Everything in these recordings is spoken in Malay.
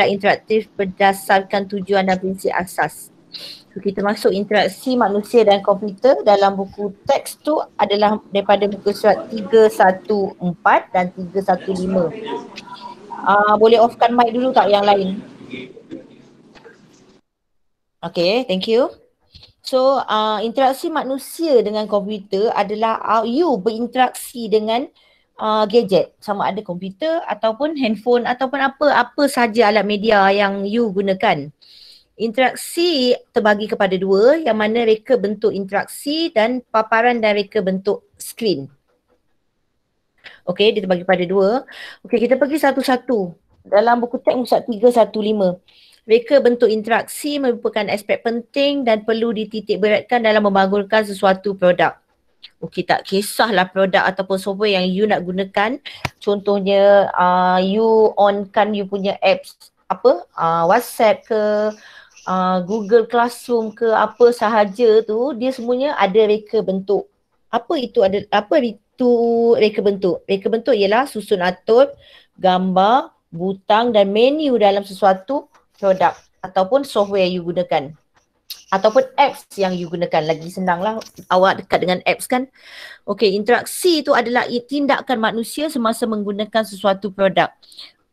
interaktif berdasarkan tujuan dan prinsip asas. So, kita masuk interaksi manusia dan komputer dalam buku teks tu adalah daripada muka surat 314 dan 315. Boleh offkan mic dulu tak yang lain? Okay, thank you. So, interaksi manusia dengan komputer adalah you berinteraksi dengan gadget, sama ada komputer ataupun handphone ataupun apa saja alat media yang you gunakan. Interaksi terbagi kepada dua, yang mana reka bentuk interaksi dan paparan dan reka bentuk skrin. Okey, dia terbagi pada dua. Okey, kita pergi satu-satu. Dalam buku teks muka 315. Reka bentuk interaksi merupakan aspek penting dan perlu dititik beratkan dalam membangunkan sesuatu produk. Okey, tak kisahlah produk ataupun software yang you nak gunakan. Contohnya you onkan you punya apps WhatsApp ke, Google Classroom ke, apa sahaja tu, dia semuanya ada reka bentuk. Apa itu reka bentuk? Reka bentuk ialah susun atur, gambar, butang dan menu dalam sesuatu produk ataupun software you gunakan. Ataupun apps yang you gunakan. Lagi senanglah, awak dekat dengan apps kan. Okey, interaksi itu adalah tindakan manusia semasa menggunakan sesuatu produk.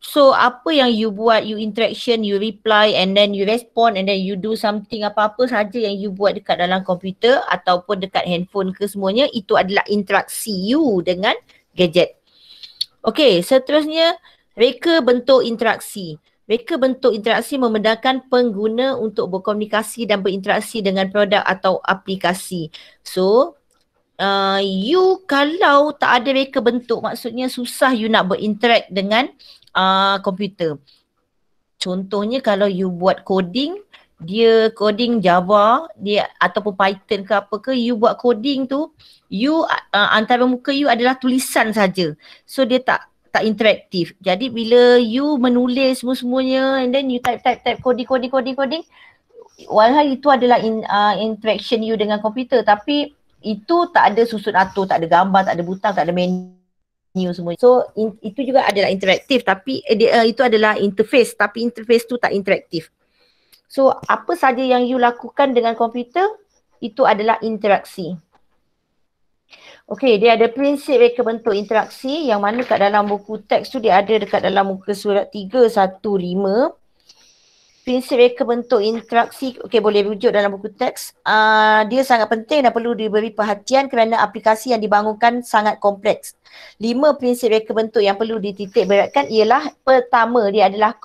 So, apa yang you buat, you interaction, you reply and then you respond and then you do something, apa-apa saja yang you buat dekat dalam komputer ataupun dekat handphone ke semuanya, itu adalah interaksi you dengan gadget. Okey, seterusnya reka bentuk interaksi. Reka bentuk interaksi memudahkan pengguna untuk berkomunikasi dan berinteraksi dengan produk atau aplikasi. So, you kalau tak ada reka bentuk, maksudnya susah you nak berinteract dengan komputer. Contohnya kalau you buat coding, dia coding Java, dia ataupun Python ke apa ke, you buat coding tu, you antara muka you adalah tulisan saja. So dia tak interaktif. Jadi bila you menulis semuanya and then you type coding, walau itu adalah interaction you dengan komputer, tapi itu tak ada susun atur, tak ada gambar, tak ada butang, tak ada menu semua. So itu juga adalah interaktif, tapi itu adalah interface, tapi interface tu tak interaktif. So apa saja yang you lakukan dengan komputer, itu adalah interaksi. Okey, dia ada prinsip reka bentuk interaksi yang mana kat dalam buku teks tu dia ada dekat dalam muka surat 315. Prinsip reka bentuk interaksi, okey, boleh rujuk dalam buku teks. Dia sangat penting dan perlu diberi perhatian kerana aplikasi yang dibangunkan sangat kompleks. 5 prinsip reka bentuk yang perlu dititik beratkan ialah, pertama dia adalah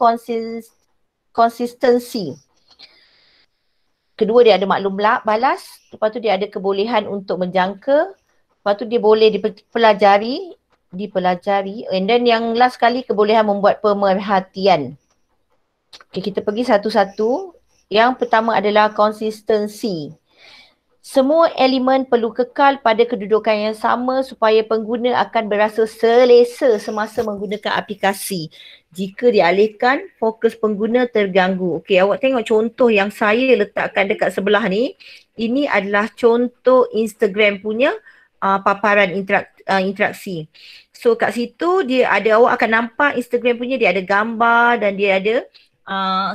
konsistensi. Kedua dia ada maklum balas. Lepas tu dia ada kebolehan untuk menjangka. Lepas tu dia boleh dipelajari. And then yang last sekali, kebolehan membuat pemerhatian. Okay, kita pergi satu-satu. Yang pertama adalah konsistensi. Semua elemen perlu kekal pada kedudukan yang sama supaya pengguna akan berasa selesa semasa menggunakan aplikasi. Jika dialihkan, fokus pengguna terganggu. Okey, awak tengok contoh yang saya letakkan dekat sebelah ni. Ini adalah contoh Instagram punya paparan interaksi. So kat situ dia ada, awak akan nampak Instagram punya dia ada gambar dan dia ada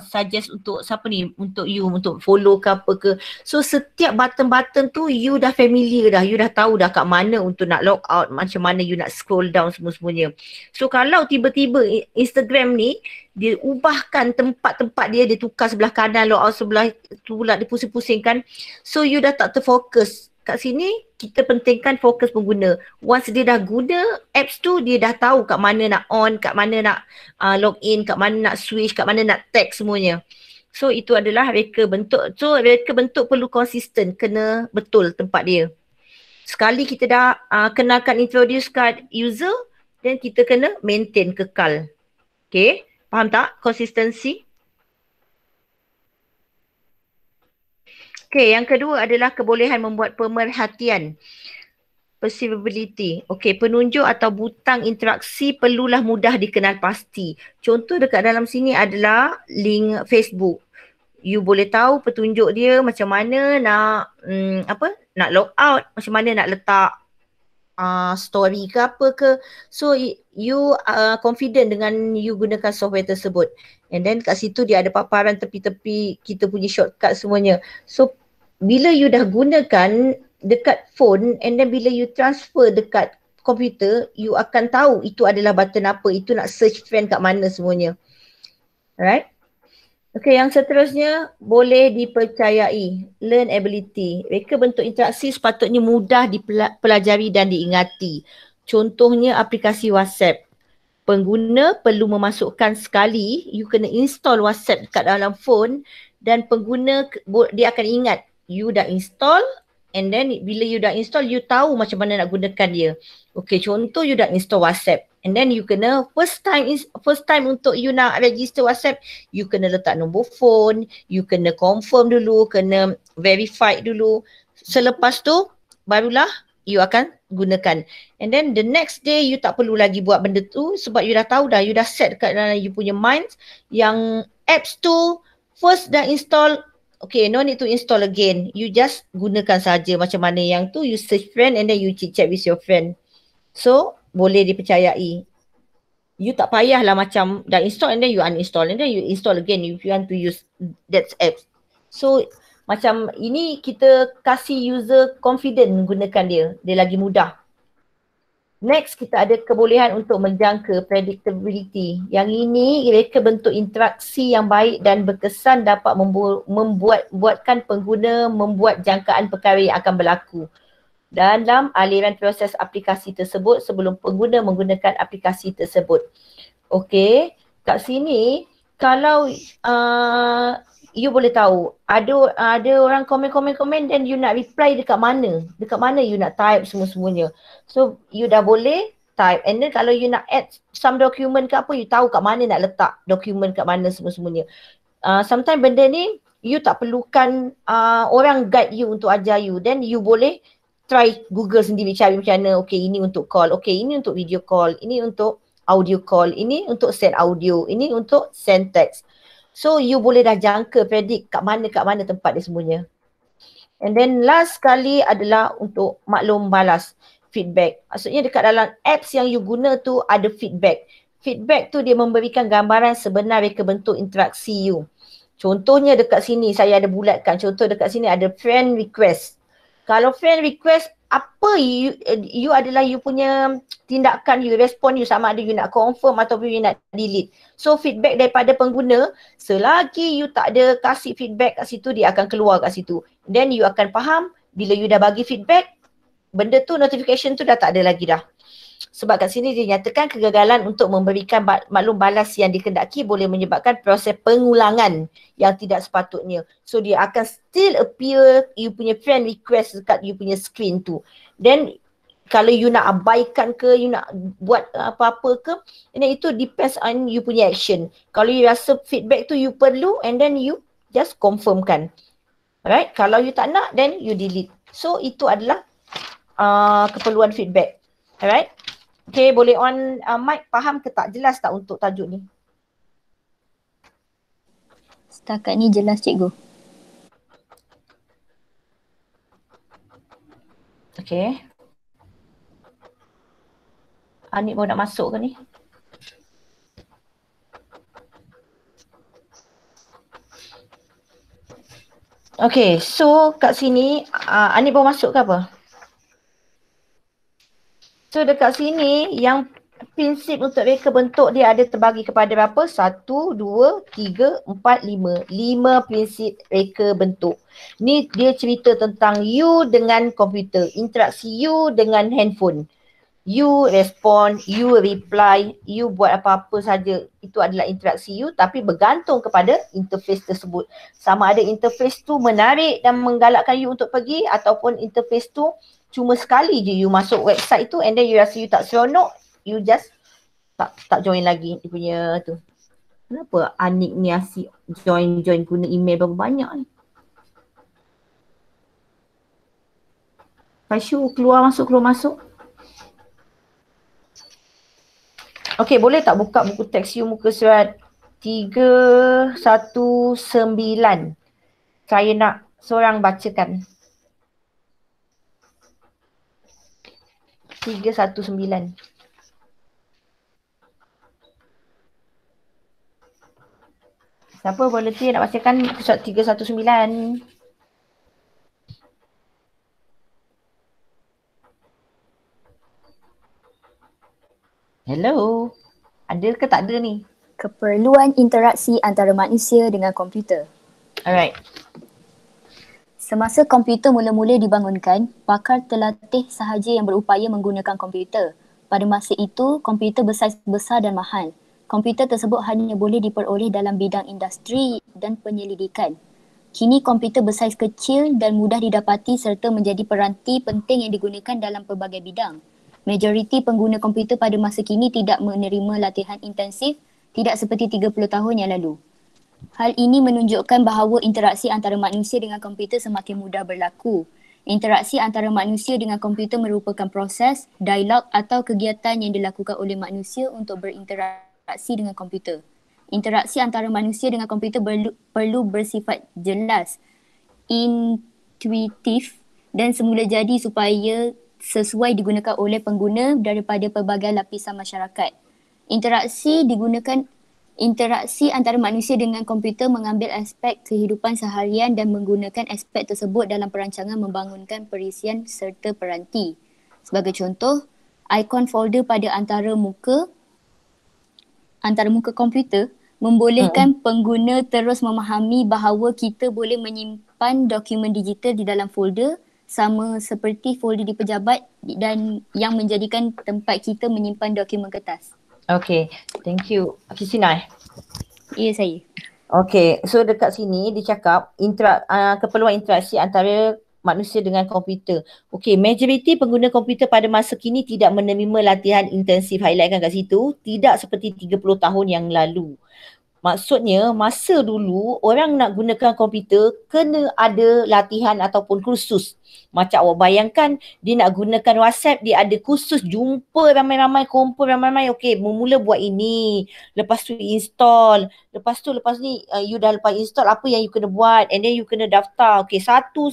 suggest untuk siapa ni, untuk you, untuk follow ke apa ke. So setiap button-button tu you dah familiar dah, you dah tahu dah kat mana untuk nak log out, macam mana you nak scroll down semua-semuanya. So kalau tiba-tiba Instagram ni dia ubahkan tempat-tempat dia tukar sebelah kanan, log out sebelah tu pula dia pusing-pusingkan, so you dah tak terfokus. Kat sini kita pentingkan fokus pengguna. Once dia dah guna apps tu, dia dah tahu kat mana nak on, kat mana nak log in, kat mana nak switch, kat mana nak tag semuanya. So itu adalah reka bentuk. So reka bentuk perlu konsisten, kena betul tempat dia. Sekali kita dah kenalkan introduce kat user, then kita kena maintain, kekal. Okay, faham tak konsistensi? Okay, yang kedua adalah kebolehan membuat pemerhatian. Perceivability. Okey, penunjuk atau butang interaksi perlulah mudah dikenal pasti. Contoh dekat dalam sini adalah link Facebook. You boleh tahu petunjuk dia macam mana nak nak log out, macam mana nak letak story ke apa ke. So you confident dengan you gunakan software tersebut. And then kat situ dia ada paparan tepi-tepi kita punya shortcut semuanya. So bila you dah gunakan dekat phone and then bila you transfer dekat komputer, you akan tahu itu adalah button apa, itu nak search friend kat mana semuanya. Alright. Okay, yang seterusnya boleh dipercayai, learn ability. Reka bentuk interaksi sepatutnya mudah dipelajari dan diingati. Contohnya aplikasi WhatsApp. Pengguna perlu memasukkan sekali, you kena install WhatsApp dekat dalam phone dan pengguna dia akan ingat you dah install and then bila you dah install, you tahu macam mana nak gunakan dia. Okay, contoh you dah install WhatsApp and then you kena first time untuk you nak register WhatsApp, you kena letak nombor phone, you kena confirm dulu, kena verify dulu. Selepas tu barulah you akan gunakan. And then the next day you tak perlu lagi buat benda tu sebab you dah tahu dah, you dah set kat dalam you punya mind yang apps tu first dah install, okay, no need to install again. You just gunakan saja macam mana yang tu, you search friend and then you chit-chat with your friend. So, boleh dipercayai. You tak payahlah macam dah install and then you uninstall and then you install again if you want to use that app. So, macam ini kita kasih user confident gunakan dia. Dia lagi mudah. Next, kita ada kebolehan untuk menjangka predictability. Yang ini mereka bentuk interaksi yang baik dan berkesan dapat membuatkan pengguna membuat jangkaan perkara yang akan berlaku dalam aliran proses aplikasi tersebut sebelum pengguna menggunakan aplikasi tersebut. Okey, kat sini kalau you boleh tahu ada orang komen dan you nak reply dekat mana you nak type semuanya. So you dah boleh type and then kalau you nak add some document ke apa, you tahu kat mana nak letak dokumen kat mana semuanya. Sometimes benda ni you tak perlukan orang guide you untuk ajar you, then you boleh try Google sendiri cari macam mana. Okay, ini untuk call, okay, ini untuk video call, ini untuk audio call, ini untuk send audio, ini untuk send text. So you boleh dah jangka, predict kat mana tempat dia semuanya. And then last sekali adalah untuk maklum balas, feedback. Maksudnya dekat dalam apps yang you guna tu ada feedback. Feedback tu dia memberikan gambaran sebenar reka bentuk interaksi you. Contohnya dekat sini saya ada bulatkan, contoh dekat sini ada friend request. Kalau friend request, apa you adalah you punya tindakan, you respon you sama ada you nak confirm ataupun you nak delete. So feedback daripada pengguna, selagi you tak ada kasih feedback kat situ, dia akan keluar kat situ. Then you akan faham bila you dah bagi feedback, benda tu notification tu dah tak ada lagi dah. Sebab kat sini dia nyatakan kegagalan untuk memberikan maklum balas yang dikendaki boleh menyebabkan proses pengulangan yang tidak sepatutnya. So dia akan still appear you punya friend request dekat you punya screen tu. Then kalau you nak abaikan ke, you nak buat apa-apa ke, and then itu depends on you punya action. Kalau you rasa feedback tu you perlu and then you just confirmkan. Alright, kalau you tak nak then you delete. So itu adalah keperluan feedback. Alright. Okay, boleh on mic, faham ke tak? Jelas tak untuk tajuk ni? Setakat ni jelas, cikgu. Okay. Anik baru nak masuk ke ni? Okay, so kat sini Anik baru masuk ke apa? So dekat sini yang prinsip untuk reka bentuk dia ada terbagi kepada berapa? 1, 2, 3, 4, 5. 5 prinsip reka bentuk. Ni dia cerita tentang you dengan komputer, interaksi you dengan handphone. You respond, you reply, you buat apa-apa saja. Itu adalah interaksi you tapi bergantung kepada interface tersebut. Sama ada interface tu menarik dan menggalakkan you untuk pergi ataupun interface tu cuma sekali je you masuk website tu and then you rasa you tak seronok, you just tak join lagi dia punya tu. Kenapa Anik ni asyik join guna email berapa banyak ni? Fasyu keluar masuk. Okay, boleh tak buka buku teks you muka surat 319. Saya nak seorang bacakan. 319. Siapa volunteer nak bacakan episod 319? Hello? Ada ke tak ada ni? Keperluan interaksi antara manusia dengan komputer. Alright. Semasa komputer mula-mula dibangunkan, pakar terlatih sahaja yang berupaya menggunakan komputer. Pada masa itu, komputer bersaiz besar dan mahal. Komputer tersebut hanya boleh diperoleh dalam bidang industri dan penyelidikan. Kini komputer bersaiz kecil dan mudah didapati serta menjadi peranti penting yang digunakan dalam pelbagai bidang. Majoriti pengguna komputer pada masa kini tidak menerima latihan intensif, tidak seperti 30 tahun yang lalu. Hal ini menunjukkan bahawa interaksi antara manusia dengan komputer semakin mudah berlaku. Interaksi antara manusia dengan komputer merupakan proses, dialog atau kegiatan yang dilakukan oleh manusia untuk berinteraksi dengan komputer. Interaksi antara manusia dengan komputer perlu bersifat jelas, intuitif dan semula jadi supaya sesuai digunakan oleh pengguna daripada pelbagai lapisan masyarakat. Interaksi antara manusia dengan komputer mengambil aspek kehidupan seharian dan menggunakan aspek tersebut dalam perancangan membangunkan perisian serta peranti. Sebagai contoh, ikon folder pada antara muka komputer membolehkan pengguna terus memahami bahawa kita boleh menyimpan dokumen digital di dalam folder sama seperti folder di pejabat dan yang menjadikan tempat kita menyimpan dokumen kertas. Okay, thank you. Christina. Ya, saya. Okay, so dekat sini dia cakap keperluan interaksi antara manusia dengan komputer. Okay, majoriti pengguna komputer pada masa kini tidak menerima latihan intensif. Highlightkan kat situ, tidak seperti 30 tahun yang lalu. Maksudnya masa dulu orang nak gunakan komputer kena ada latihan ataupun kursus. Macam awak bayangkan dia nak gunakan WhatsApp, dia ada kursus, jumpa ramai-ramai, kumpul ramai-ramai. Okey, mula buat ini. Lepas tu install. Lepas ni you dah lepas install apa yang you kena buat and then you kena daftar. Okey, satu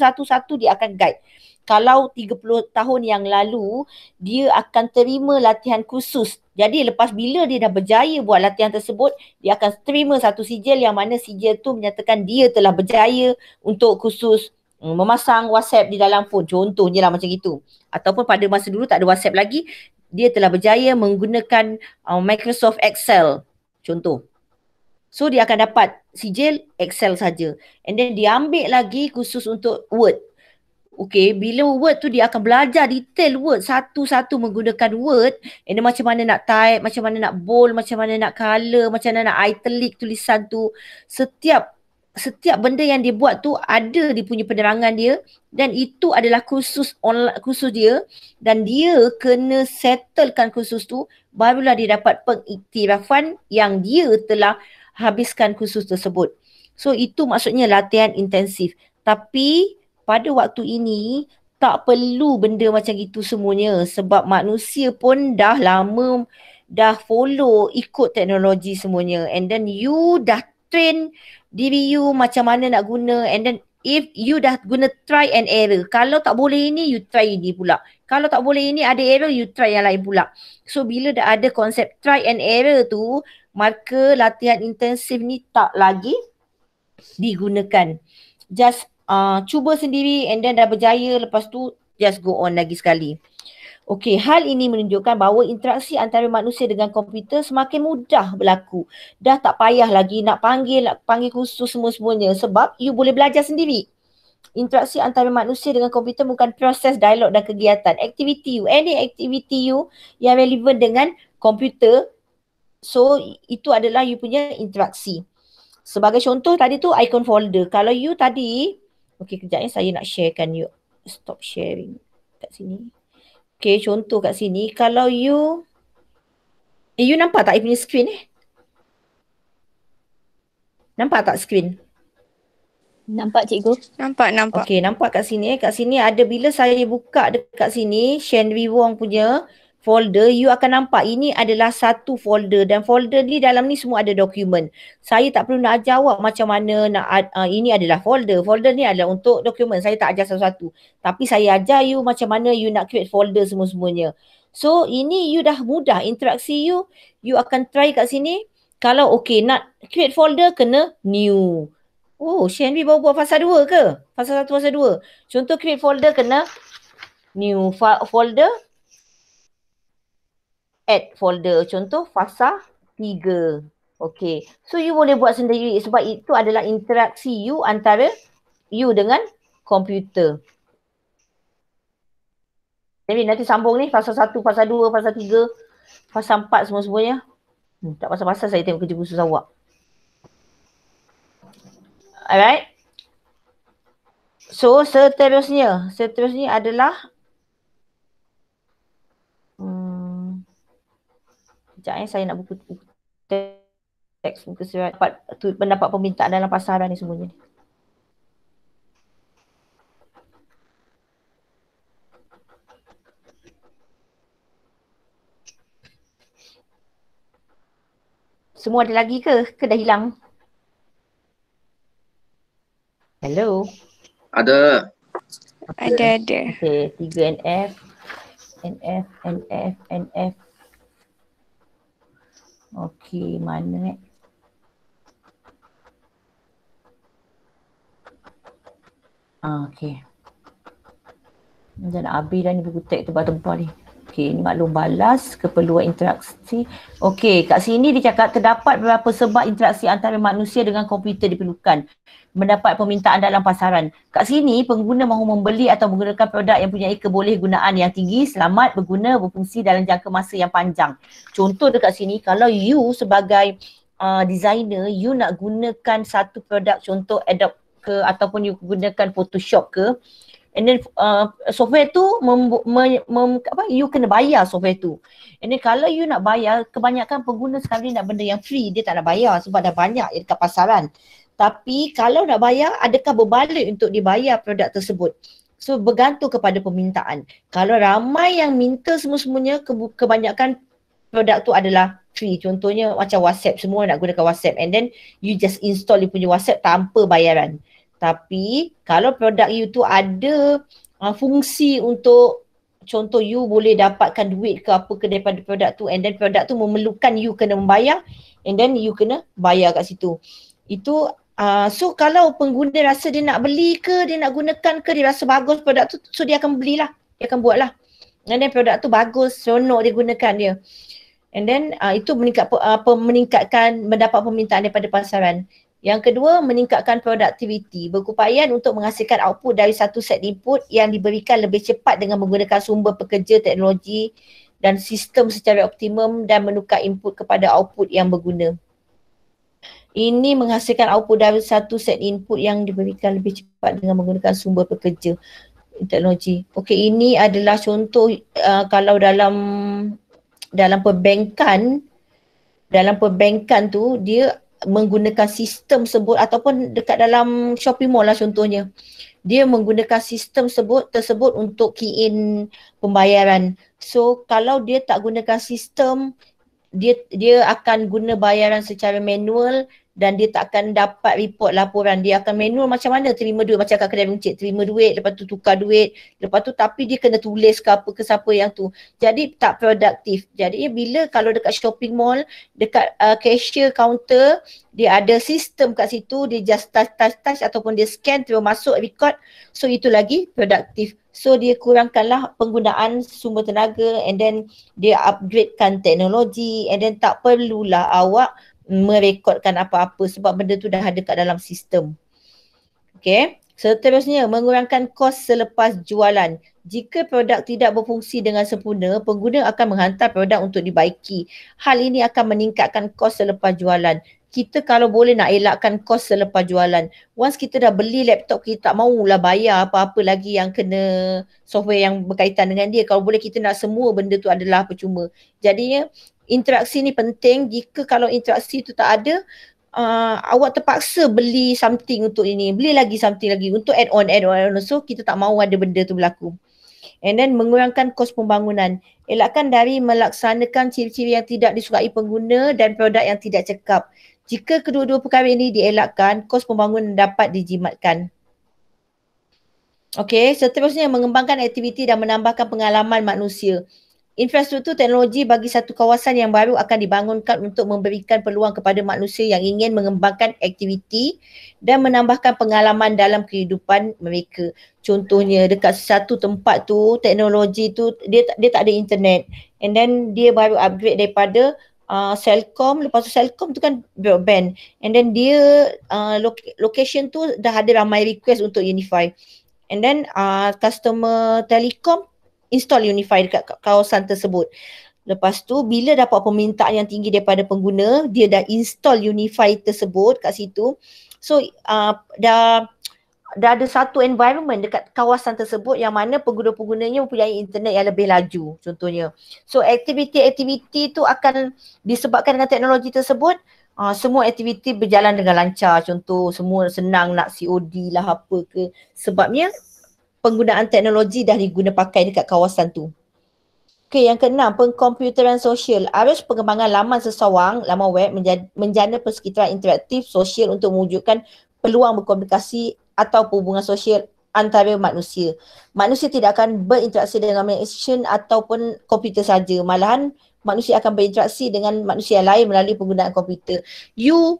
dia akan guide. Kalau 30 tahun yang lalu, dia akan terima latihan khusus. Jadi lepas bila dia dah berjaya buat latihan tersebut, dia akan terima satu sijil yang mana sijil tu menyatakan dia telah berjaya untuk khusus memasang WhatsApp di dalam phone. Contohnya lah macam itu. Ataupun pada masa dulu tak ada WhatsApp lagi, dia telah berjaya menggunakan Microsoft Excel. Contoh. So dia akan dapat sijil Excel saja. And then dia ambil lagi khusus untuk Word. Okay, bila Word tu dia akan belajar detail Word satu-satu menggunakan Word and then macam mana nak type, macam mana nak bold, macam mana nak colour, macam mana nak italic tulisan tu. Setiap benda yang dia buat tu ada dia punya penerangan dia dan itu adalah khusus dia dan dia kena settlekan khusus tu barulah dia dapat pengiktirafan yang dia telah habiskan khusus tersebut. So itu maksudnya latihan intensif. Tapi pada waktu ini tak perlu benda macam itu semuanya sebab manusia pun dah lama dah follow ikut teknologi semuanya and then you dah train diri you macam mana nak guna and then if you dah guna try and error, kalau tak boleh ini you try ini pula, kalau tak boleh ini ada error you try yang lain pula. So bila dah ada konsep try and error tu, maka latihan intensif ni tak lagi digunakan. Just cuba sendiri and then dah berjaya, lepas tu just go on lagi sekali. Okey, hal ini menunjukkan bahawa interaksi antara manusia dengan komputer semakin mudah berlaku. Dah tak payah lagi nak panggil khusus semuanya sebab you boleh belajar sendiri. Interaksi antara manusia dengan komputer bukan proses dialog dan kegiatan. Any activity you yang relevan dengan komputer, so itu adalah you punya interaksi. Sebagai contoh tadi tu icon folder. Kalau you tadi, okey kejap saya nak sharekan you. Stop sharing kat sini. Okay, contoh kat sini. Kalau you nampak tak you punya screen Nampak tak screen? Nampak cikgu? Nampak. Okay, nampak kat sini. Kat sini ada bila saya buka dekat sini, Shenry Wong punya folder, you akan nampak ini adalah satu folder dan folder ni dalam ni semua ada dokumen. Saya tak perlu nak ajar awak macam mana nak ini adalah folder. Folder ni adalah untuk dokumen. Saya tak ajar satu-satu. Tapi saya ajar you macam mana you nak create folder semua-semuanya. So ini you dah mudah interaksi you akan try kat sini. Kalau okay nak create folder kena new. Oh, Shenvi baru buat fasa 2 ke? Fasa 1, fasa 2. Contoh create folder kena new folder, add folder. Contoh fasa 3. Okay. So you boleh buat sendiri sebab itu adalah interaksi you antara you dengan komputer. Jadi nanti sambung ni fasa 1, fasa 2, fasa 3, fasa 4 semua-semuanya. Tak pasal-pasal saya tengok kerja khusus awak. Alright. So seterusnya adalah sekejap saya nak buku teks muka surat pendapat permintaan dalam pasaran ni semuanya. Semua ada lagi ke? Ke dah hilang? Hello? Ada. Okay. Okay, 3 NF. Okay, mana okay. Dah nak habis dah ni buku teks tebal-tebal ni. Okey, ini maklum balas, keperluan interaksi. Okey, kat sini dia cakap terdapat beberapa sebab interaksi antara manusia dengan komputer diperlukan. Mendapat permintaan dalam pasaran. Kat sini pengguna mahu membeli atau menggunakan produk yang mempunyai kebolehgunaan yang tinggi, selamat, berguna, berfungsi dalam jangka masa yang panjang. Contoh dekat sini, kalau you sebagai designer, you nak gunakan satu produk, contoh Adobe ke ataupun you gunakan Photoshop ke, and then software tu you kena bayar software tu. And then kalau you nak bayar, kebanyakan pengguna sekarang nak benda yang free, dia tak nak bayar sebab dah banyak dekat pasaran. Tapi kalau nak bayar, adakah berbalik untuk dibayar produk tersebut? So bergantung kepada permintaan. Kalau ramai yang minta semua-semuanya, kebanyakan produk tu adalah free. Contohnya macam WhatsApp, semua nak gunakan WhatsApp, and then you just install you punya WhatsApp tanpa bayaran. Tapi kalau produk you tu ada fungsi untuk, contoh you boleh dapatkan duit ke apa ke daripada produk tu, and then produk tu memerlukan you kena membayar, and then you kena bayar kat situ. Itu so kalau pengguna rasa dia nak beli ke, dia nak gunakan ke, dia rasa bagus produk tu, so dia akan belilah, dia akan buat lah. And then produk tu bagus, seronok dia gunakan dia. And then itu meningkatkan mendapat permintaan daripada pasaran. Yang kedua, meningkatkan produktiviti. Berupaya untuk menghasilkan output dari satu set input yang diberikan lebih cepat dengan menggunakan sumber pekerja, teknologi dan sistem secara optimum dan menukar input kepada output yang berguna. Ini menghasilkan output dari satu set input yang diberikan lebih cepat dengan menggunakan sumber pekerja, teknologi. Okey, ini adalah contoh kalau dalam perbankan tu dia menggunakan sistem tersebut, ataupun dekat dalam shopping mall lah contohnya. Dia menggunakan sistem tersebut untuk key in pembayaran. So kalau dia tak gunakan sistem, dia akan guna bayaran secara manual dan dia tak akan dapat report laporan. Dia akan manual macam mana terima duit, macam kat kedai runcit, terima duit, lepas tu tukar duit, lepas tu tapi dia kena tulis ke apa ke siapa yang tu. Jadi tak produktif. Jadi bila kalau dekat shopping mall, dekat cashier counter, dia ada sistem kat situ, dia just touch ataupun dia scan terus masuk record, so itu lagi produktif. So dia kurangkanlah penggunaan sumber tenaga, and then dia upgradekan teknologi, and then tak perlulah awak merekodkan apa-apa sebab benda tu dah ada kat dalam sistem. Okay. Seterusnya, mengurangkan kos selepas jualan. Jika produk tidak berfungsi dengan sempurna, pengguna akan menghantar produk untuk dibaiki. Hal ini akan meningkatkan kos selepas jualan. Kita kalau boleh nak elakkan kos selepas jualan. Once kita dah beli laptop, kita tak maulah bayar apa-apa lagi yang kena software yang berkaitan dengan dia. Kalau boleh kita nak semua benda tu adalah percuma. Jadinya interaksi ni penting. Jika kalau interaksi tu tak ada, awak terpaksa beli something untuk ini, beli lagi something lagi untuk add on. So kita tak mahu ada benda tu berlaku. And then mengurangkan kos pembangunan. Elakkan dari melaksanakan ciri-ciri yang tidak disukai pengguna dan produk yang tidak cekap. Jika kedua-dua perkara ini dielakkan, kos pembangunan dapat dijimatkan. Okey, seterusnya mengembangkan aktiviti dan menambahkan pengalaman manusia. infrastruktur teknologi bagi satu kawasan yang baru akan dibangunkan untuk memberikan peluang kepada manusia yang ingin mengembangkan aktiviti dan menambahkan pengalaman dalam kehidupan mereka. Contohnya dekat satu tempat tu, teknologi tu dia tak ada internet, and then dia baru upgrade daripada Celcom, lepas tu Celcom tu kan broadband, and then dia location tu dah ada ramai request untuk Unify, and then customer Telekom install Unify dekat kawasan tersebut. Lepas tu bila dapat permintaan yang tinggi daripada pengguna, dia dah install Unify tersebut kat situ. So dah ada satu environment dekat kawasan tersebut yang mana pengguna-penggunanya mempunyai internet yang lebih laju contohnya. So aktiviti-aktiviti tu akan disebabkan dengan teknologi tersebut, semua aktiviti berjalan dengan lancar. Contoh semua senang nak COD lah apa ke, sebabnya penggunaan teknologi dah diguna pakai dekat kawasan tu. Okey, yang keenam, pengkomputeran sosial. Arus pengembangan laman sesawang, laman web menjana persekitaran interaktif sosial untuk mewujudkan peluang berkomunikasi atau hubungan sosial antara manusia. Manusia tidak akan berinteraksi dengan mesin ataupun komputer saja. Malahan manusia akan berinteraksi dengan manusia lain melalui penggunaan komputer. You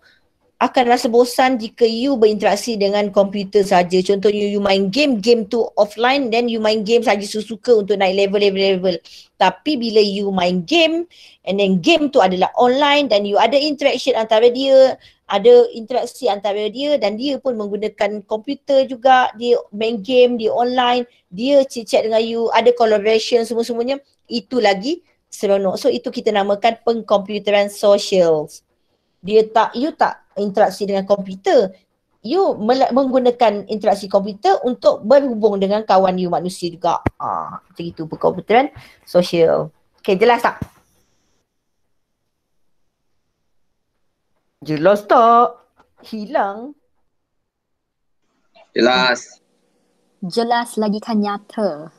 akan rasa bosan jika you berinteraksi dengan komputer saja. Contohnya you main game tu offline, then you main game saja suka untuk naik level. Tapi bila you main game and then game tu adalah online dan you ada interaction antara dia, ada interaksi antara dia dan dia pun menggunakan komputer juga, dia main game, dia online, dia chit-chat dengan you, ada collaboration semua-semuanya, itu lagi seronok. So itu kita namakan pengkomputeran social. You tak interaksi dengan komputer, you menggunakan interaksi komputer untuk berhubung dengan kawan you manusia juga. Macam itu pengkomputeran sosial. Okay, jelas tak? Jelas tak? Hilang. Jelas. Jelas lagi kan nyata.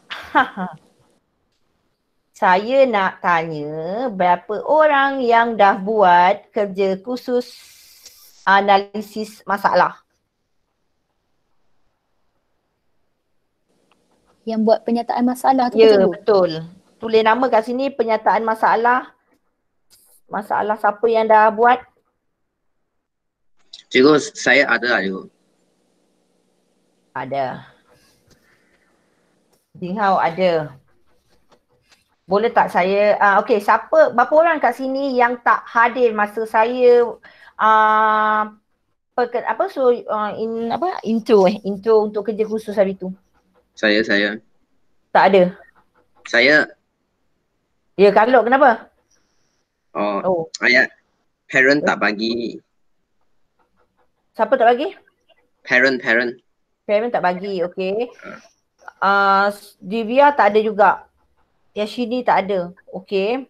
Saya nak tanya berapa orang yang dah buat kerja khusus analisis masalah? Yang buat penyataan masalah tu Ya, cikgu? Betul. Tulis nama kat sini penyataan masalah. Masalah siapa yang dah buat? Cikgu, saya ada lah cikgu. Ada. Jinghao ada. Boleh tak saya, okey, berapa orang kat sini yang tak hadir masa saya intro untuk kerja khusus hari tu? Saya. Tak ada? Saya. Ya, kalau kenapa? Oh. Ayah, parent tak bagi. Siapa tak bagi? Parent. Parent tak bagi, okey. Divya tak ada juga. Yashini tak ada. Okey.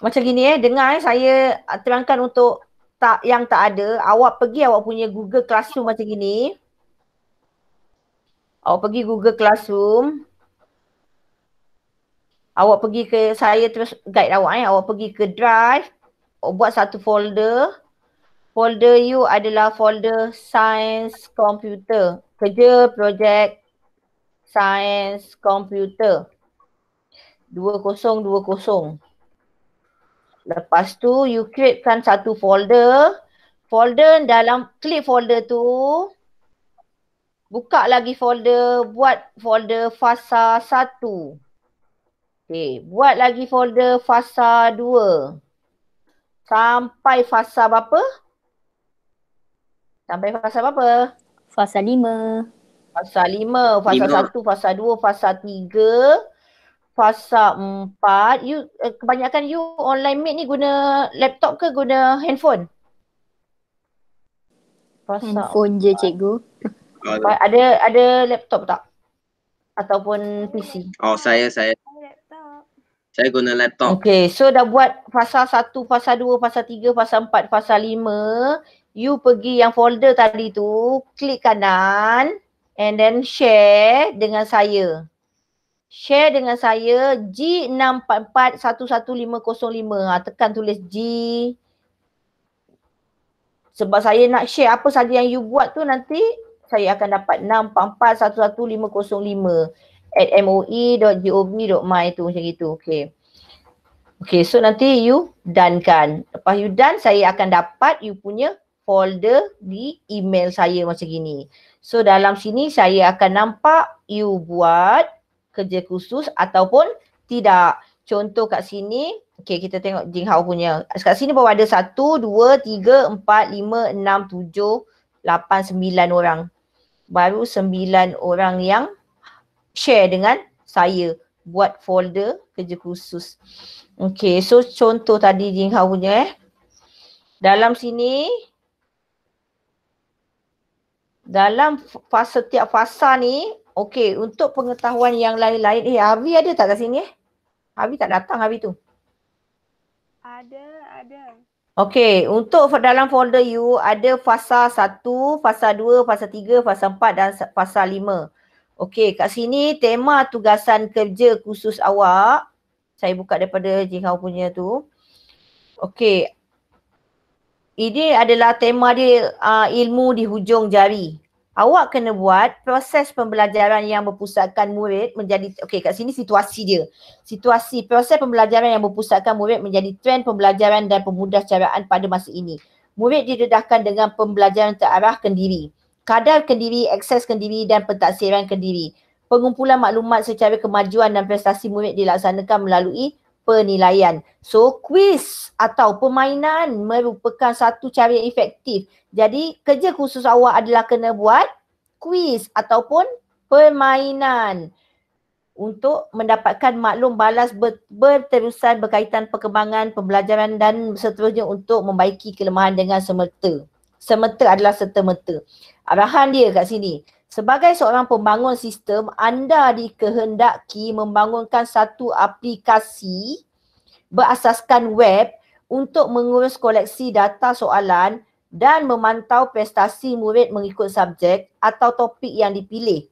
Macam gini dengar saya terangkan untuk yang tak ada, awak punya Google Classroom macam gini. Awak pergi Google Classroom. Awak pergi ke, saya terus guide awak awak pergi ke Drive. Awak buat satu folder. Folder you adalah folder Science Computer. Kerja projek Science Computer. 2020. Lepas tu you createkan satu folder. Folder dalam, klik folder tu. Buka lagi folder, buat folder fasa 1. Okay, buat lagi folder fasa 2. Sampai fasa berapa? Sampai fasa berapa? Fasa 5. Fasa 5, fasa 1, fasa 2, fasa 3. Fasa 4, kebanyakan you online meet ni guna laptop ke guna handphone? Handphone je cikgu. Ada laptop tak? Ataupun PC? Oh, saya. Saya guna laptop. Okay, so dah buat fasa 1, fasa 2, fasa 3, fasa 4, fasa 5. You pergi yang folder tadi tu, klik kanan and then share dengan saya. Share dengan saya G644-11505. Tekan tulis G. Sebab saya nak share apa saja yang you buat tu, nanti saya akan dapat 644-11505 @moi.gov.my tu macam gitu. Okay. Okay, so nanti you done kan. Lepas you done, saya akan dapat you punya folder di email saya macam gini. So dalam sini saya akan nampak you buat kerja khusus ataupun tidak. Contoh kat sini, okay, kita tengok Jing Hao punya. Kat sini baru ada 1, 2, 3, 4, 5, 6, 7, 8, 9 orang. Baru 9 orang yang share dengan saya buat folder kerja khusus. Okay, so contoh tadi Jing Hao punya dalam sini, dalam setiap fasa ni, okay, untuk pengetahuan yang lain-lain, Harvey ada tak kat sini? Harvey tak datang hari tu. Ada. Okay, untuk dalam folder you ada fasa 1, fasa 2, fasa 3, fasa 4 dan fasa 5. Okay, kat sini tema tugasan kerja khusus awak. Saya buka daripada Jing Hao punya tu. Okay. Ini adalah tema dia ilmu di hujung jari. Awak kena buat proses pembelajaran yang berpusatkan murid menjadi, okay, kat sini situasi dia. Situasi proses pembelajaran yang berpusatkan murid menjadi trend pembelajaran dan pemudah caraan pada masa ini. Murid didedahkan dengan pembelajaran terarah kendiri. Kadar kendiri, akses kendiri dan pentaksiran kendiri. Pengumpulan maklumat secara kemajuan dan prestasi murid dilaksanakan melalui penilaian. So, quiz atau permainan merupakan satu cara yang efektif. Jadi, kerja khusus awak adalah kena buat quiz ataupun permainan untuk mendapatkan maklum balas berterusan berkaitan perkembangan pembelajaran dan seterusnya untuk membaiki kelemahan dengan semerta. Semerta adalah serta-merta. Arahan dia kat sini. Sebagai seorang pembangun sistem, anda dikehendaki membangunkan satu aplikasi berasaskan web untuk mengurus koleksi data soalan dan memantau prestasi murid mengikut subjek atau topik yang dipilih.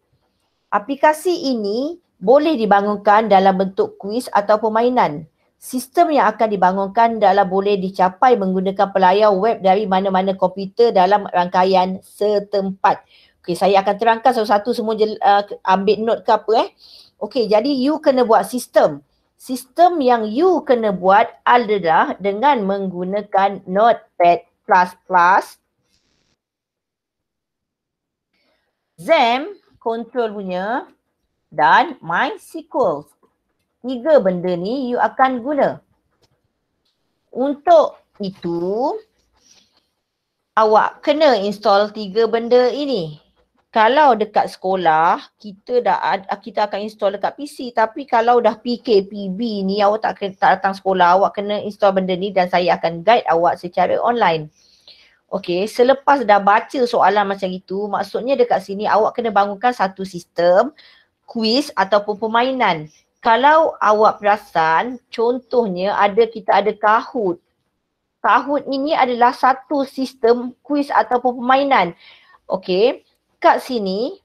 Aplikasi ini boleh dibangunkan dalam bentuk kuis atau permainan. Sistem yang akan dibangunkan adalah boleh dicapai menggunakan pelayar web dari mana-mana komputer dalam rangkaian setempat. Okay, saya akan terangkan satu-satu semua ambil note ke apa Okay, jadi you kena buat sistem. Sistem yang you kena buat adalah dengan menggunakan Notepad++, XAMPP, control punya dan MySQL. 3 benda ni you akan guna. Untuk itu, awak kena install 3 benda ini. Kalau dekat sekolah, kita akan install dekat PC. Tapi kalau dah PKPB ni, awak tak datang sekolah, awak kena install benda ni dan saya akan guide awak secara online. Okay, selepas dah baca soalan macam itu, maksudnya dekat sini awak kena bangunkan satu sistem quiz ataupun permainan. Kalau awak perasan, contohnya kita ada Kahoot. Kahoot ini adalah satu sistem quiz ataupun permainan. Okay. Kat sini,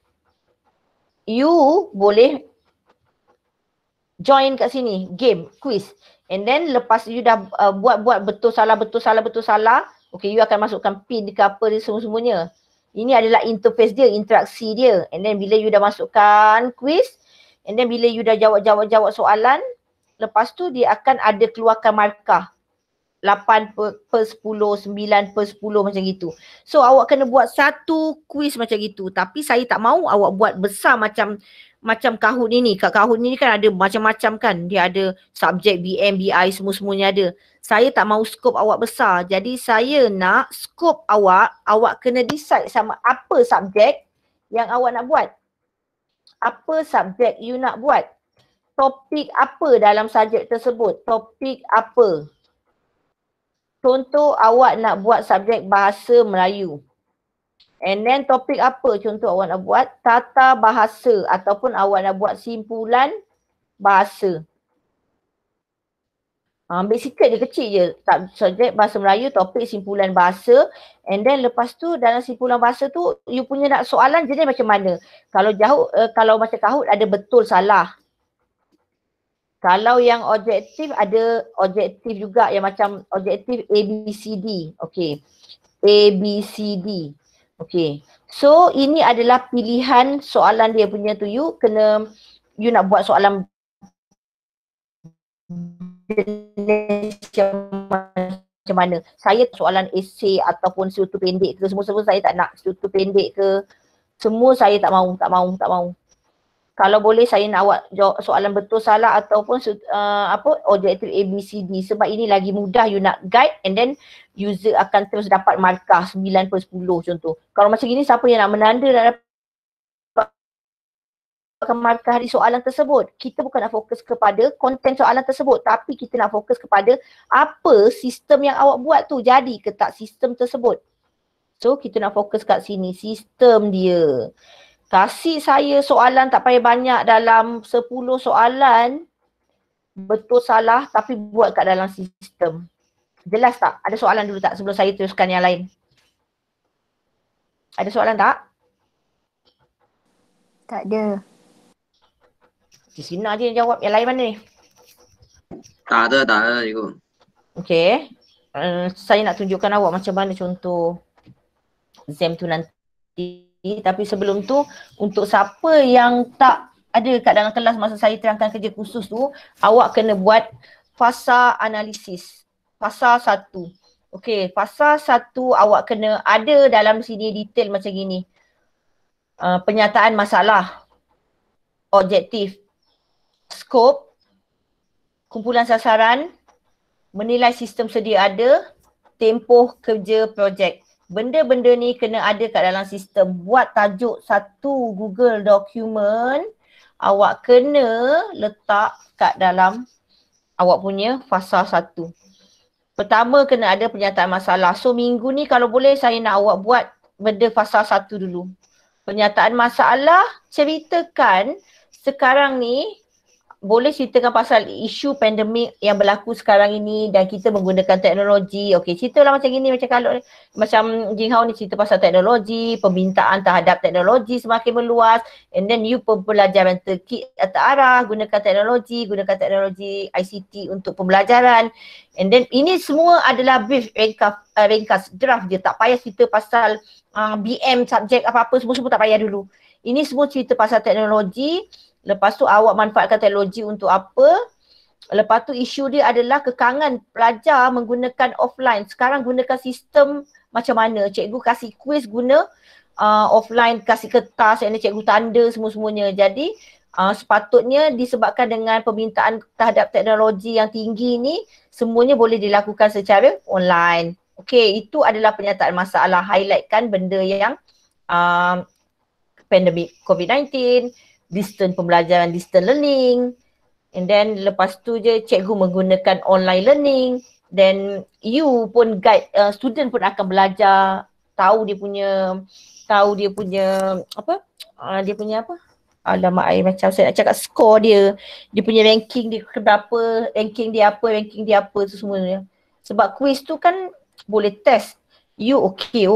you boleh join kat sini, game, quiz. And then lepas you dah buat betul salah, okay, you akan masukkan pin ke apa dia semuanya. Ini adalah interface dia, interaksi dia. And then bila you dah masukkan quiz, and then bila you dah jawab soalan, lepas tu dia akan ada keluarkan markah. 8/10, 9/10 macam gitu. So awak kena buat satu quiz macam gitu. Tapi saya tak mahu awak buat besar macam Kahoot ni. Kat Kahoot ni kan ada macam-macam kan. Dia ada subjek BM, BI semuanya ada. Saya tak mahu skop awak besar. Jadi saya nak skop awak kena decide sama apa subjek yang awak nak buat. Apa subjek you nak buat? Topik apa dalam subjek tersebut? Topik apa? Contoh awak nak buat subjek bahasa Melayu. And then topik apa contoh awak nak buat? Tata bahasa ataupun awak nak buat simpulan bahasa. Ambil sikit je, kecil je. Subjek bahasa Melayu, topik simpulan bahasa. And then lepas tu dalam simpulan bahasa tu you punya nak soalan jenis macam mana? Kalau macam Kahoot ada betul salah. Kalau yang objektif ada objektif juga yang macam objektif ABCD. Okay. ABCD. Okay. So ini adalah pilihan soalan dia punya tu. You nak buat soalan jenis yang macam mana. Saya soalan esei ataupun struktur pendek ke, semua saya tak nak. Struktur pendek ke, semua saya tak mahu. Kalau boleh saya nak awak jawab soalan betul salah ataupun objektif ABCD, sebab ini lagi mudah you nak guide and then user akan terus dapat markah 9/10 contoh. Kalau macam gini siapa yang nak menanda dan dapatkan markah di soalan tersebut? Kita bukan nak fokus kepada konten soalan tersebut, tapi kita nak fokus kepada apa sistem yang awak buat tu, jadi ke tak sistem tersebut. So kita nak fokus kat sini, sistem dia. Kasih saya soalan tak payah banyak, dalam 10 soalan betul salah tapi buat kat dalam sistem. Jelas tak? Ada soalan dulu tak sebelum saya teruskan yang lain? Ada soalan tak? Tak ada. Di sini je yang jawab, yang lain mana ni? Tak ada cikgu. Okay. Saya nak tunjukkan awak macam mana contoh exam tu nanti. Tapi sebelum tu, untuk siapa yang tak ada kat dalam kelas masa saya terangkan kerja khusus tu, awak kena buat fasa analisis. Fasa 1. Okey, fasa 1 awak kena ada dalam sini detail macam gini. Penyataan masalah, objektif, skop, kumpulan sasaran, menilai sistem sedia ada, tempoh kerja projek. Benda-benda ni kena ada kat dalam sistem. Buat tajuk satu Google document, awak kena letak kat dalam awak punya fasa 1. Pertama kena ada penyataan masalah. So minggu ni kalau boleh saya nak awak buat benda fasa 1 dulu. Penyataan masalah, ceritakan sekarang ni, boleh ceritakan pasal isu pandemik yang berlaku sekarang ini dan kita menggunakan teknologi. Okey, ceritalah macam gini, macam Jing Hao ni cerita pasal teknologi, permintaan terhadap teknologi semakin meluas, and then you pembelajaran terarah, gunakan teknologi ICT untuk pembelajaran. And then ini semua adalah brief, ringkas, draft je, tak payah cerita pasal BM, subjek apa-apa, semua tak payah dulu. Ini semua cerita pasal teknologi. Lepas tu awak manfaatkan teknologi untuk apa? Lepas tu isu dia adalah kekangan pelajar menggunakan offline. Sekarang gunakan sistem macam mana? Cikgu kasih quiz guna offline, kasih kertas, yang cikgu tanda semua-semuanya. Jadi sepatutnya disebabkan dengan permintaan terhadap teknologi yang tinggi ni, semuanya boleh dilakukan secara online. Okey, itu adalah penyataan masalah. Highlightkan benda yang pandemik COVID-19, distance pembelajaran, distance learning, and then lepas tu je cikgu menggunakan online learning, then you pun guide, student pun akan belajar, tahu dia punya alamak macam saya nak cakap skor dia punya ranking dia berapa, ranking dia apa tu semuanya. Sebab quiz tu kan boleh test. You okay,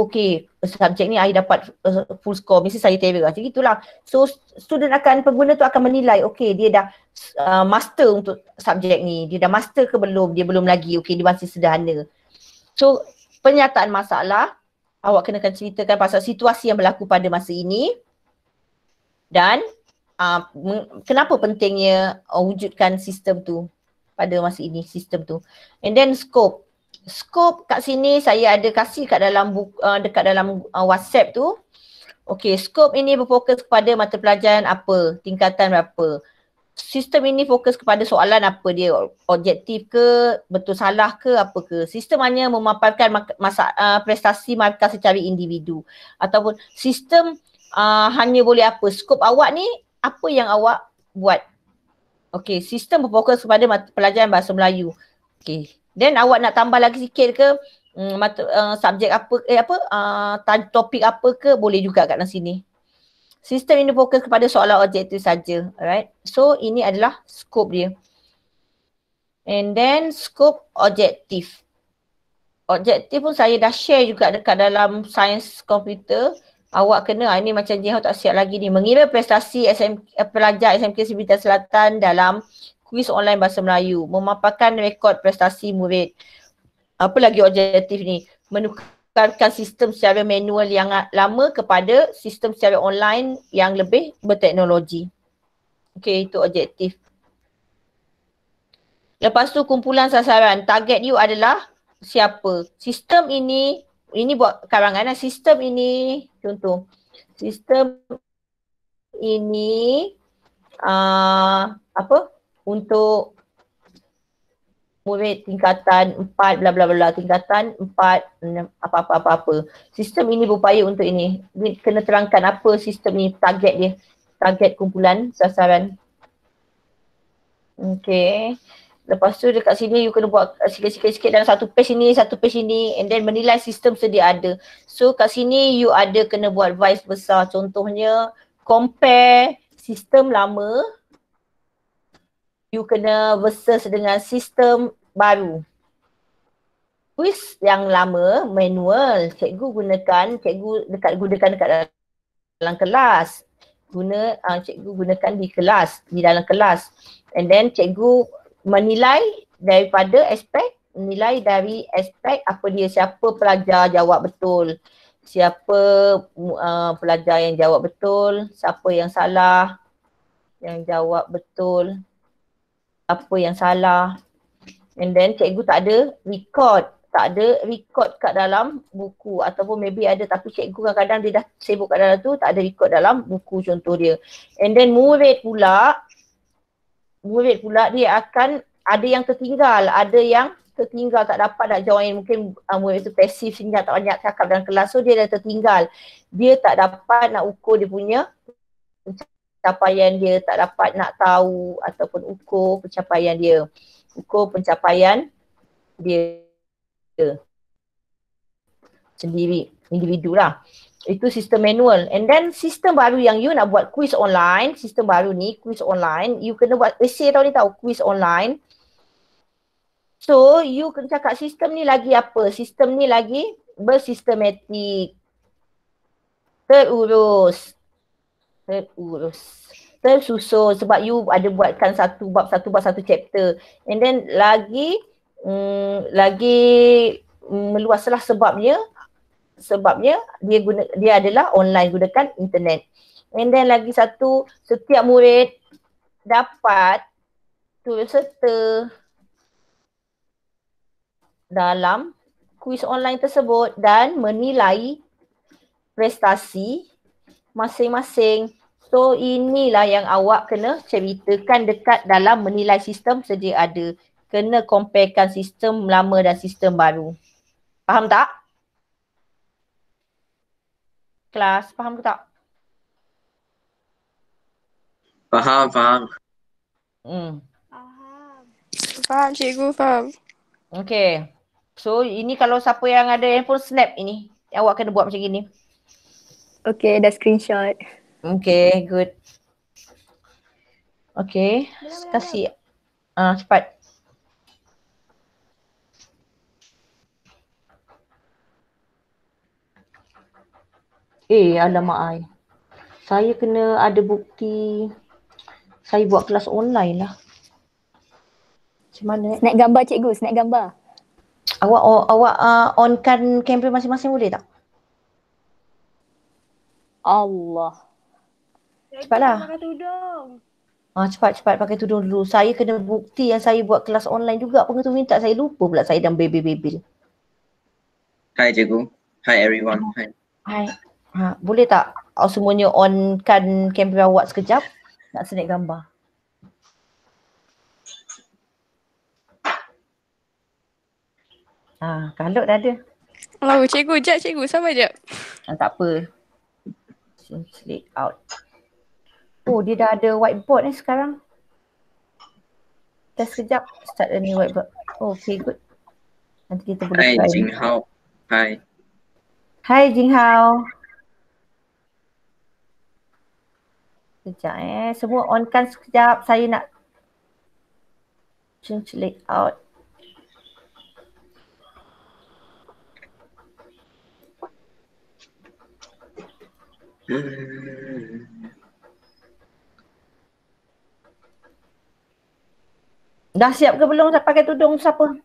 subjek ni I dapat full score, mesti saya terror macam itulah. So student pengguna tu akan menilai, okay dia dah master untuk subjek ni, dia dah master ke belum, dia belum lagi, okay dia masih sederhana. So penyataan masalah, awak kenakan ceritakan pasal situasi yang berlaku pada masa ini dan kenapa pentingnya wujudkan sistem tu pada masa ini, sistem tu. And then scope kat sini saya ada kasih kat dalam dekat dalam WhatsApp tu. Okey, skop ini berfokus kepada mata pelajaran apa, tingkatan berapa. Sistem ini fokus kepada soalan apa dia, objektif ke, betul salah ke, apa ke. Sistem hanya memaparkan prestasi markah secara individu. Ataupun sistem hanya boleh apa, skop awak ni apa yang awak buat. Okey, sistem berfokus kepada mata pelajaran bahasa Melayu. Okey. Then awak nak tambah lagi sikit ke subjek topik apa ke, boleh juga kat dalam sini. Sistem ini fokus kepada soalan objektif saja. Alright. So ini adalah skop dia. And then skop objektif. Objektif pun saya dah share juga dekat dalam sains komputer. Awak kena, ini macam Jihau tak siap lagi ni. Mengira prestasi pelajar SMK Sri Bintang Selatan dalam kuis online bahasa Melayu. Memaparkan rekod prestasi murid. Apa lagi objektif ni? Menukarkan sistem secara manual yang lama kepada sistem secara online yang lebih berteknologi. Okey, itu objektif. Lepas tu kumpulan sasaran. Target you adalah siapa? Sistem ini buat karangan lah. Sistem ini, contoh. Sistem ini untuk murid tingkatan 4 bla bla bla, tingkatan 4 apa. Sistem ini berupaya untuk ini. Kena terangkan apa sistem ni, target dia. Target kumpulan sasaran. Okay. Lepas tu dekat sini you kena buat sikit-sikit dalam satu page ini, and then menilai sistem sedia ada. So kat sini you ada kena buat vice besar. Contohnya compare sistem lama, you kena versus dengan sistem baru. Quiz yang lama manual, cikgu gunakan dekat dalam kelas. Cikgu gunakan di dalam kelas. And then cikgu menilai dari aspek apa dia, siapa pelajar jawab betul, siapa pelajar yang jawab betul, siapa yang salah, yang jawab betul, apa yang salah. And then cikgu tak ada record kat dalam buku, ataupun maybe ada tapi cikgu kadang-kadang dia dah sibuk kat dalam tu, tak ada record dalam buku contoh dia. And then murid pula dia akan ada yang tertinggal tak dapat nak join, mungkin murid tu pasif sehingga tak banyak cakap dalam kelas, so dia dah tertinggal. Dia tak dapat nak ukur dia punya pencapaian dia, tak dapat nak tahu ataupun ukur pencapaian dia sendiri, individu lah. Itu sistem manual. And then sistem baru yang you nak buat quiz online, sistem baru ni quiz online, you kena buat essay quiz online. So you kena cakap sistem ni lagi apa? Sistem ni lagi bersistematik, tersusun, sebab you ada buatkan satu bab satu chapter. And then lagi meluaslah sebabnya dia adalah online, gunakan internet. And then lagi satu, setiap murid dapat turut serta dalam kuis online tersebut dan menilai prestasi masing-masing. So inilah yang awak kena ceritakan dekat dalam menilai sistem sedia ada. Kena comparekan sistem lama dan sistem baru. Faham tak? Kelas, faham ke tak? Faham. Faham cikgu, faham. Okay. So ini kalau siapa yang ada handphone snap ini, awak kena buat macam gini. Okay, dah screenshot. Okay, good. Okay, kasih. Cepat. Alamak ai. Saya kena ada bukti saya buat kelas online lah. Macam mana? Snap gambar cikgu, snap gambar. Awak onkan kamera masing-masing boleh tak? Allah. Cepatlah. Pakai tudung. Cepat pakai tudung dulu. Saya kena bukti yang saya buat kelas online juga. Pengetua minta, saya lupa pula saya dah bebel-bebel. Hai cikgu. Hi everyone. Hai. Boleh tak semuanya onkan kamera awak sekejap? Nak snap gambar. Kalau dah ada. Oh cikgu, jap cikgu, sabar jap. Tak apa. Slide out. Oh, dia dah ada whiteboard ni sekarang. Dah sekejap start a new whiteboard. Oh, okay, good. Nanti kita boleh try. Hai Jinghao. Hai Jinghao. Sekejap semua onkan sekejap. Saya nak change layout. Dah siap ke belum pakai tudung siapa?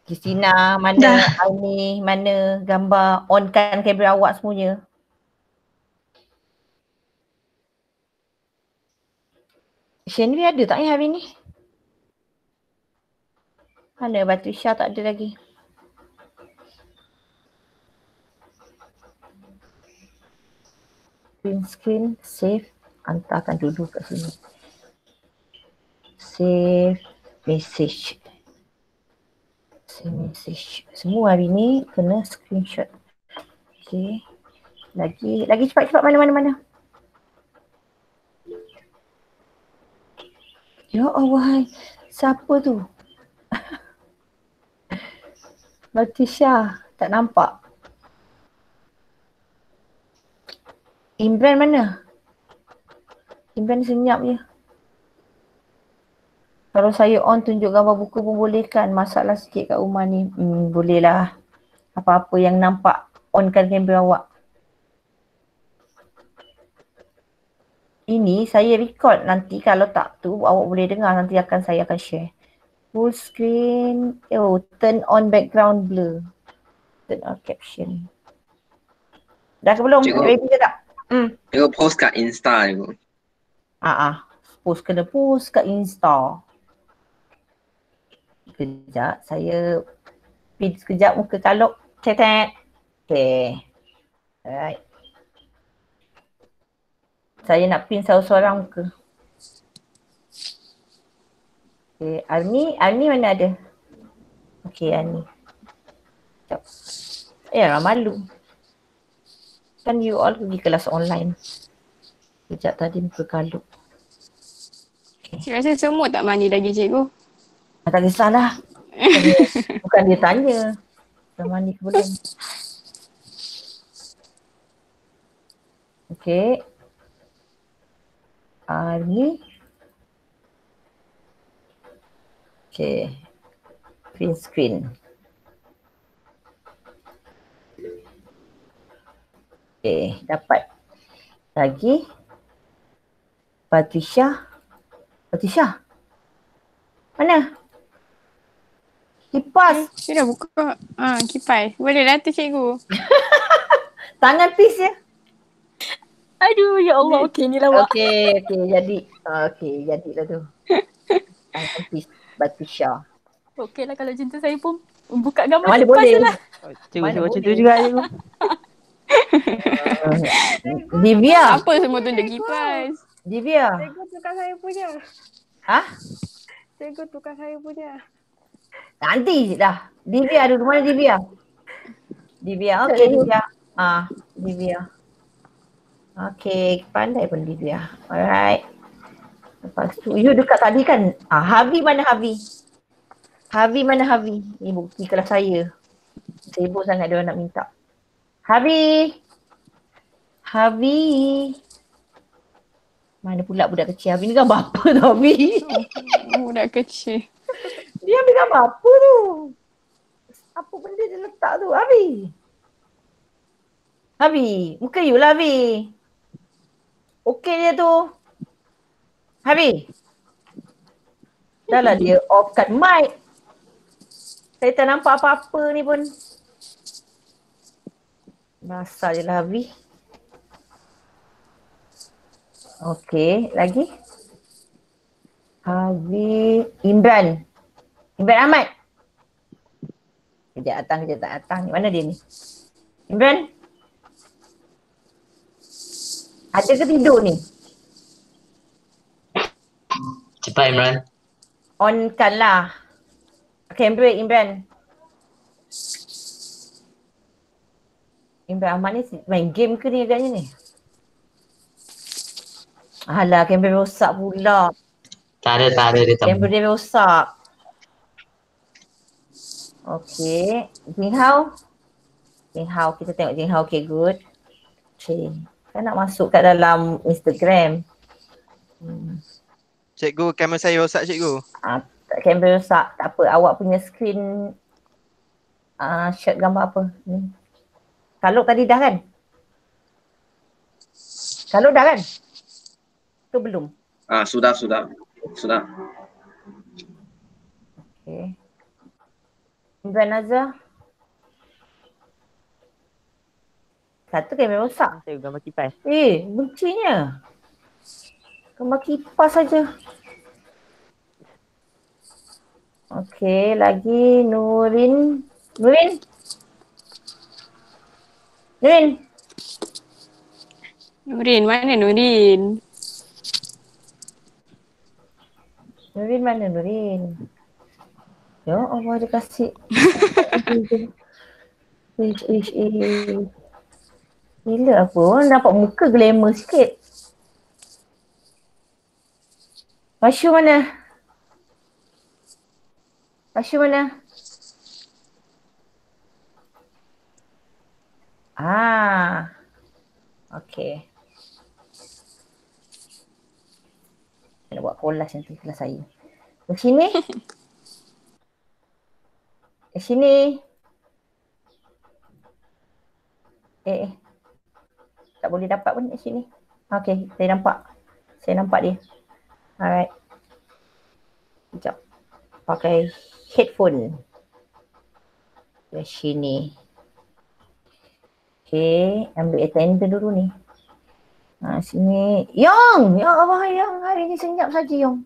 Christina, mana Aini, mana gambar, onkan kamera awak semuanya. Shenvi ada tak hari ni? Mana Batrisha tak ada lagi. Print screen, save, hantarkan dulu kat sini. Save message. Save message. Semua hari ni kena screenshot. Okay. Lagi cepat-cepat mana. Ya Allah, siapa tu? Batrisha, tak nampak. Imran mana? Imran senyap je. Kalau saya on tunjuk gambar buku pun boleh kan? Masalah sikit kat rumah ni. Boleh lah. Apa-apa yang nampak, onkan kamera awak. Ini saya record, nanti kalau tak tu awak boleh dengar, nanti saya akan share. Full screen, turn on background blur. Turn on caption. Dah ke belum? Cikgu. Ready ke tak? Cikgu post kat Insta cikgu. Kena post kat Insta. Kejap, saya pin sekejap muka kalok. Cetek. Okay. Alright. Saya nak pin seorang-seorang muka. Okay, Arni mana ada? Okay, Arni. Sekejap. Lah malu. Kan you all pergi kelas online. Sekejap tadi muka kaluk. Saya rasa semua tak mandi lagi cikgu. Tak kisahlah. Bukan dia tanya. Dah mandi ke belum? Okay. Arni. Okay. Print screen. Okay, dapat. Lagi. Batrisha. Mana? Kipas. Sudah buka. Kipas. Boleh lah tu cikgu. Tangan pis je. Aduh, ya Allah. Okey, ni lawak. Okay, jadi. Okay, jadilah tu. Tangan pis Batrisha. Okey lah kalau macam tu saya pun buka gambar Mana kipas boleh? je lah. Cikgu Mana macam tu boleh? juga cikgu. Divya. Apa semua tunjuk kipas? Divya. Cikgu tukar saya punya. Ha? Cikgu tukar saya punya. Nanti dah. Divya dulu. Mana Divya? Divya. Okay, Divya. Divya. Okay, pandai pun Divya. Alright. Lepas tu, you dekat tadi kan? Havi mana Havi? Havi mana Havi? Ni bukti kelas saya. Sibuk sangat dia orang nak minta. Havi. Mana pula budak kecil Havi ni, gambar apa tu Havi? Budak kecil. Dia ambil gambar apa tu? Apa benda dia letak tu Havi, muka you lah Havi. Okey dia tu. Havi. Dah lah dia off kat mic. Saya tak nampak apa-apa ni pun. Basah je lah Havi. Okey, lagi. Havi. Imran Ahmad. Kejap datang. Ni mana dia ni? Imran? Ada ke tidur ni? Cepat Imran. On kan lah. Kamera Imran. Imran Ahmad ni main game ke ni agaknya ni? Alah, kamera rosak pula. Tak ada dia tak. Kamera dia rosak. Okay. Jing Hao, kita tengok Jing Hao. Okay, good. Okay. Saya nak masuk kat dalam Instagram. Cikgu, kamera saya rosak cikgu. Kamera rosak. Tak apa, awak punya screen shot gambar apa ni? Kaluk tadi dah kan? Kaluk dah kan? Ke belum? Sudah. Okay. Imran Azhar. Satu kamera rosak. Cikgu gambar kipas. Bencinya. Gambar kipas saja. Okey, lagi Nurin. Nurin? Nurin? Nurin, mana Nurin? Nurin mana Nurin? Ya Allah, dia kasih. Ish. Gila apa? Orang dapat muka glamour sikit. Pasyu mana? Pasyu mana? Okey. Nak buat kolas nanti kelas saya. Ke sini? Ke sini? Tak boleh dapat pun kat sini. Okey, saya nampak. Saya nampak dia. Alright. Sekejap. Pakai headphone. Ke sini. Okey, ambil attender dulu ni. Sini. Yong! Ya Allah, Yong. Hari ni senyap saja, Yong.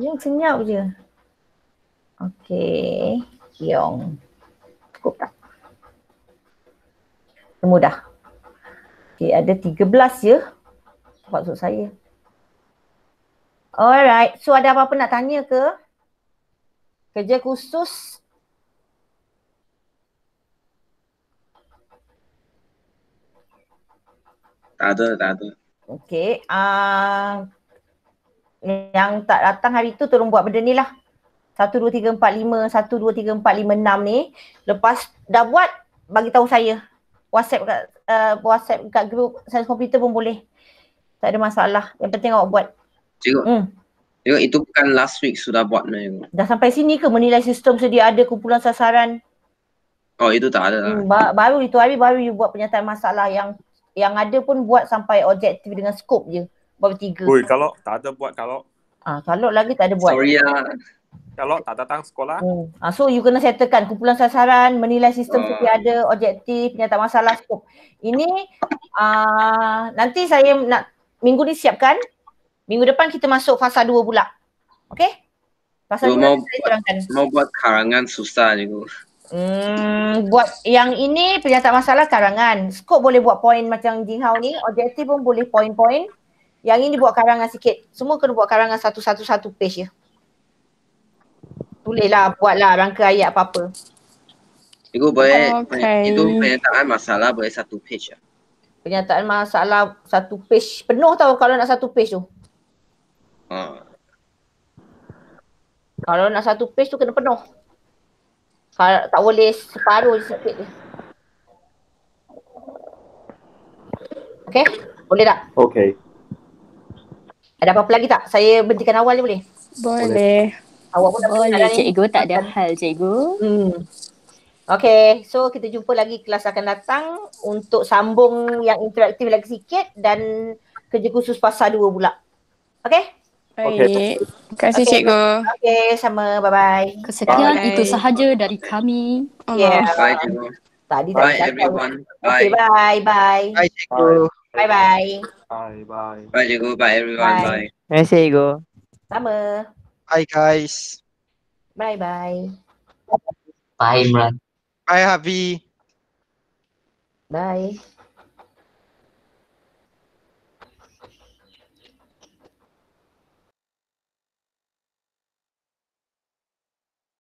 Yong senyap je. Okey. Yong. Cukup tak? Semua dah. Okey, ada 13 je. Maksud saya. Alright. So, ada apa-apa nak tanya ke? Kerja khusus? Tak ada. Okey. Yang tak datang hari tu tolong buat benda ni lah. 1, 2, 3, 4, 5, 1, 2, 3, 4, 5, 6 ni. Lepas dah buat, bagi tahu saya. WhatsApp kat grup sains komputer pun boleh. Tak ada masalah. Yang penting awak buat. Cikgu, cikgu itu bukan last week sudah buat ni. Dah sampai sini ke menilai sistem sedia ada kumpulan sasaran? Oh, itu tak ada lah. Baru itu hari baru you buat penyataan masalah yang ada pun buat sampai objektif dengan skop je. Baru 3. Oi, kalau tak ada buat kalau lagi tak ada buat. Sorry lah. Kalau tak datang sekolah. So you kena settlekan kumpulan sasaran, menilai sistem sedia ada, objektif, penyataan masalah, skop. Ini nanti saya nak minggu ni siapkan. Minggu depan kita masuk fasa 2 pula. Okey? Fasa 2 saya terangkan. Mau buat karangan susah cikgu. Buat yang ini penyataan masalah karangan. Skop boleh buat point macam Jinghao ni, objektif pun boleh point-point. Yang ini buat karangan sikit. Semua kena buat karangan satu page je. Tulislah, buatlah rangka ayat apa-apa. Cikgu boleh, itu penyataan masalah boleh 1 page lah. Penyataan masalah 1 page. Penuh tau kalau nak 1 page tu. Kalau nak 1 page tu kena penuh. Kalau tak boleh separuh je sikit je. Okey? Boleh tak? Okey. Ada apa-apa lagi tak? Saya berhentikan awal ni boleh? Boleh. Awak pun boleh cikgu, tak ada hal cikgu. Okey, so kita jumpa lagi kelas akan datang untuk sambung yang interaktif lagi sikit dan kerja khusus fasa 2 pula. Okey? Baik. Terima kasih cikgu. Okey, sama. Bye-bye. Kesekian itu sahaja dari kami. Bye cikgu. Bye everyone. Okay, bye. Bye cikgu. Bye. Bye cikgu. Bye everyone. Bye. Terima kasih cikgu. Sama. Bye guys. Bye. Bye Imran. Bye Hafi. Bye.